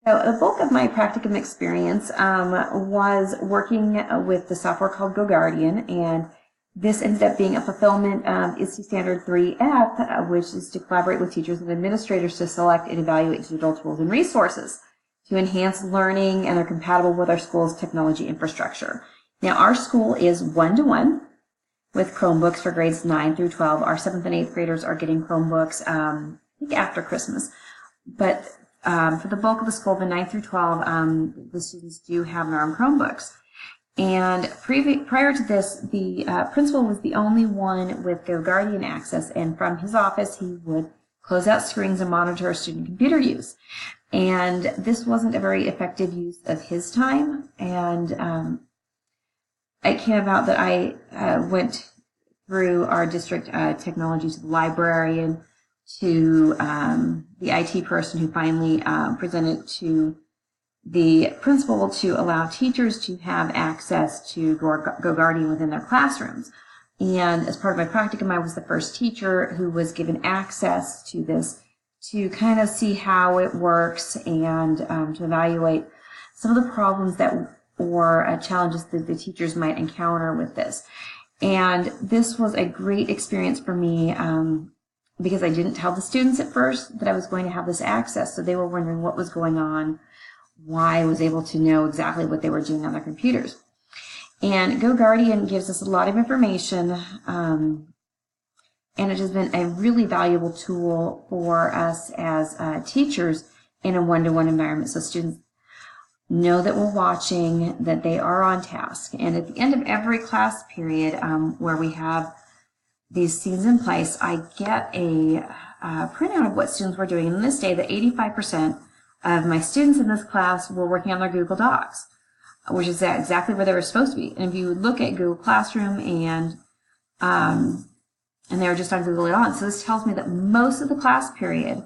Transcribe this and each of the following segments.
So the bulk of my practicum experience was working with the software called GoGuardian, and this ended up being a fulfillment of ISTE3f, which is to collaborate with teachers and administrators to select and evaluate digital tools and resources to enhance learning, and they're compatible with our school's technology infrastructure. Now, our school is one-to-one with Chromebooks for grades 9 through 12. Our 7th and 8th graders are getting Chromebooks, I think after Christmas. But for the bulk of the school, the 9 through 12, the students do have their own Chromebooks. And prior to this, the principal was the only one with GoGuardian access, and from his office, he would close out screens and monitor student computer use. And this wasn't a very effective use of his time, and it came about that I went through our district technology to the librarian, to the IT person, who finally presented to the principal to allow teachers to have access to GoGuardian within their classrooms. And as part of my practicum, I was the first teacher who was given access to this to kind of see how it works, and to evaluate some of the problems that or challenges that the teachers might encounter with this. And this was a great experience for me, because I didn't tell the students at first that I was going to have this access, so they were wondering what was going on, why I was able to know exactly what they were doing on their computers. And GoGuardian gives us a lot of information, and it has been a really valuable tool for us as teachers in a one-to-one environment, so students know that we're watching, that they are on task. And at the end of every class period where we have these scenes in place, I get a printout of what students were doing. And this day, that 85% of my students in this class were working on their Google Docs, which is exactly where they were supposed to be. And if you look at Google Classroom, and they were just on Google on. So this tells me that most of the class period,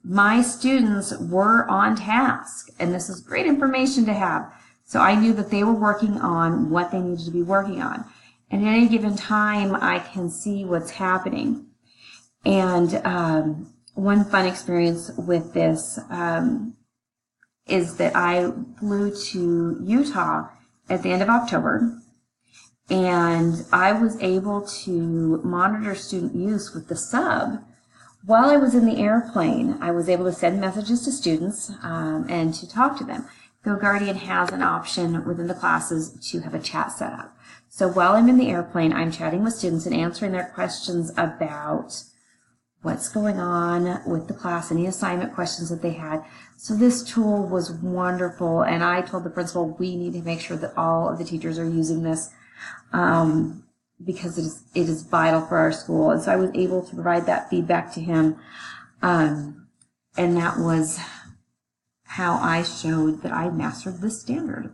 my students were on task, and this is great information to have. So I knew that they were working on what they needed to be working on. And at any given time, I can see what's happening. And one fun experience with this is that I flew to Utah at the end of October, and I was able to monitor student use with the sub. While I was in the airplane, I was able to send messages to students and to talk to them. GoGuardian has an option within the classes to have a chat set up. So while I'm in the airplane, I'm chatting with students and answering their questions about what's going on with the class, any assignment questions that they had. So this tool was wonderful, and I told the principal we need to make sure that all of the teachers are using this, because it is vital for our school. And so I was able to provide that feedback to him, and that was how I showed that I mastered this standard.